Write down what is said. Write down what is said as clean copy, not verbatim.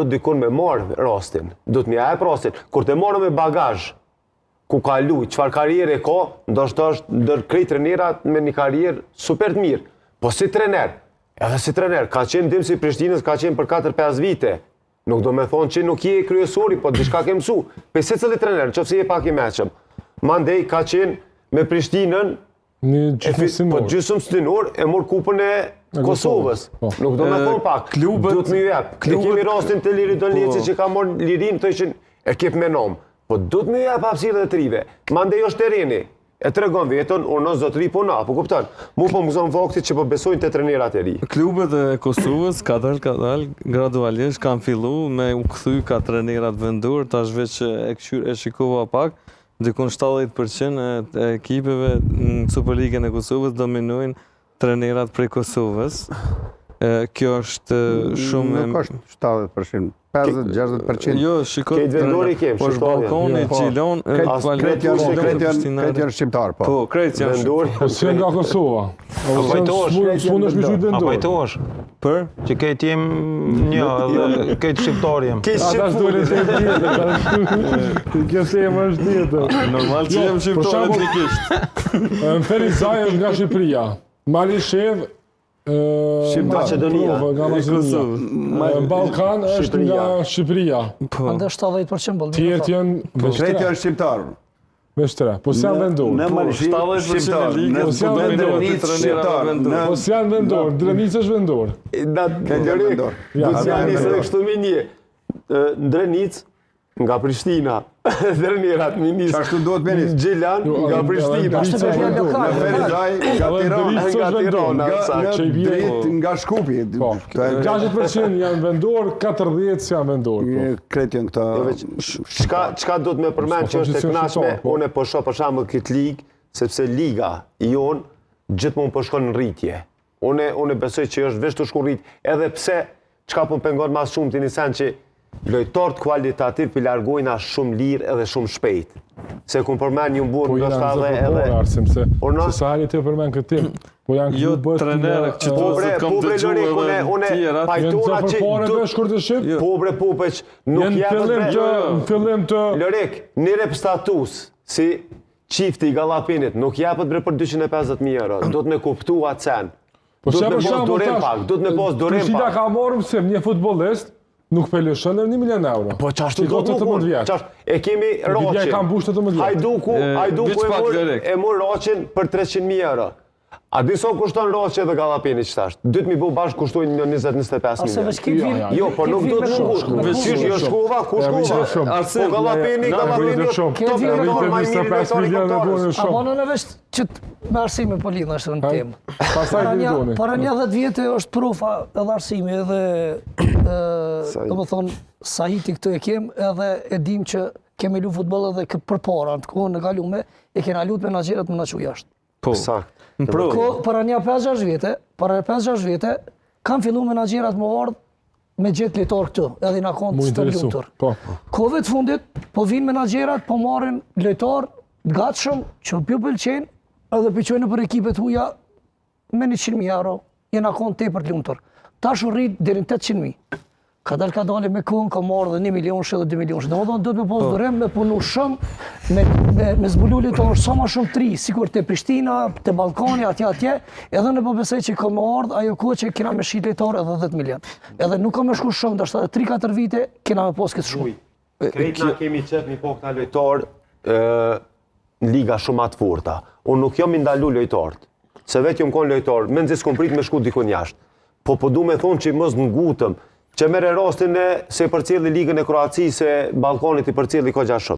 dikun me marrë rastin, do të më jap rastin. Kur të marrë me bagazh, ku ka luajt, çfarë karriere ka, ndoshta është ndër krejt trenerat me një karrierë super të mirë. Po si trener, edhe si trener, ka qenë dimsi i Prishtinës, ka qenë për 4-5 vite. Nuk do me thonë që nuk je kryesori, po diçka ke mësu. Pe secili trener, nëse je pak i mëshëm. Mandej ka qenë me Prishtinën, po gjysmë stinor e mor kupën e Kosovës. Nuk do me thonë pak, duhet më jep. E kemi rastin të Liridon Leci që ka marrë lirin, të ishin ekip me nom. Po duhet më jep hapësirë dhe trive. Mandej është tereni. E tregon vetën, unë zotëri po na, po kupton. Mu po mëson fakti që po besojnë te trenerat e ri. Klubet e Kosovës ka dalë gradualisht kanë filluar me u kthy ka trenerat vendor, tash veç e shikova pak, dikon 70% e ekipeve në Superligën e Kosovës dominojnë trenerat prej Kosovës. Kjo është shumë... Nuk është 70%, 50-60%. Jo, shikoj... Këtë vendori kemë, po është balkoni, Gjilon... Kretë janë shqiptarë, po. Po, kretë janë shqiptarë. Se nga Kosova. Apajtosh. Për? Që këtë jem një, dhe këtë shqiptar jem. Ata s'dojnë të tjetër. Kjo se jem është tjetër. Normal që jem shqiptar e trikisht. Ferizaj është nga Shqipëria. Malishev Macedonia, Ballkan është nga Shqipëria. Ande 70% Tjerët janë Kretë janë shqiptarë. me shtre. Po s'janë vendor. Në Malishin, 70% e ligës po dominojnë trenerat vendor. Po s'janë vendor, Drenica është vendor. Kretë janë vendor. Do të janë nisë dhe kështu me një. Drenic nga Prishtina. Trenerat ministë. Çashtu duhet me nisë. Gjilan nga Prishtina. Në Ferizaj, nga Tirana, në dritë nga Shkupi. 60% janë vendor, 40% janë vendor. Kretë janë këta... Çka do të më përmend që është e kënaqshme, unë po shoh për shembull këtë ligë, sepse liga jon gjithmonë po shkon në rritje. Unë besoj që është veç të shkon rrit, edhe pse çka po pengon më shumë ti në sen që lojtarët kualitativ për largojna shumë lirë edhe shumë shpejt. Se ku përmen një burë nga shta edhe... Se sa hali të përmen këtë tim. Po janë klubët... Jo, trenerë që të zëtë kom të gjuhë dhe tjerat... Janë të përpare dhe shkurë të Shqip? Pobre Pupeq, nuk Në fillim të... Lorek, një rep status, si qifti i Gallapinit, nuk japët bre për 250.000 euro. Do të me kuptu atë sen. Do të me pos dorem pak, do të me pos dorem pak. Prishtina ka morëm se një futbolist nuk peleshën e 1 milion euro. Po qashtu do të mund, e kemi Raqin. Hajduku e mor Raqin për 300.000 euro. A di sa kushton Raqi dhe Gallapini që tash? 2.000 bu bashkë kushtojnë 20-25 milion. Jo, po nuk do të mungu. Qysh, jo shkova, ku shkova? Po Gallapini, top lojtar, ma i mirë lojtar i kombëtarës. A monë në vesh që me arsime po lidhë është në temë. Para një 10 vjetë është profa edhe arsime edhe, do më thonë, sahiti këtë e kem edhe e dim që kemi lu futbol edhe për para, në të kohën në galume, e kena lut menaxherët më në që jashtë. Po, Para një 5-6 vjetë, kam fillu menaxherat më ardhë me gjithë lojtar këtu, edhe na konë të lumtur. Kohëve të fundit, po vinë menaxherat, po marrin lojtar të gatshëm që pju pëlqejnë, edhe pëlqejnë për ekipet huaja me 100.000 euro, jena konë tepër të lumtur. Tash u rrit deri në 800.000. Ka dalë me kohën, ka marrë dhe 1 milion edhe 2 milion. Domethënë do të me posë dorem me punu shumë, me zbulu lojtarë sa më shumë tri, sikur te Prishtina, te Ballkani, atje, edhe në po besoj që ka më ardhë ajo kohë që kena me shit lojtarë edhe 10 milion. Edhe nuk ka me shku shumë, ndoshta 3-4 vite kena me posë këtë shumë. Krejt na kemi qef një po këta lojtarë në liga shumë atë forta. Unë nuk jam i ndalu lojtarët, se vetë jam konë lojtarë, me nëzis kom prit me shku dikun jashtë. Po du me thonë që mos ngutëm, që mere rastin se i përcjeli ligën e Kroacisë, se Ballkanit i përcjeli ka gjashtë.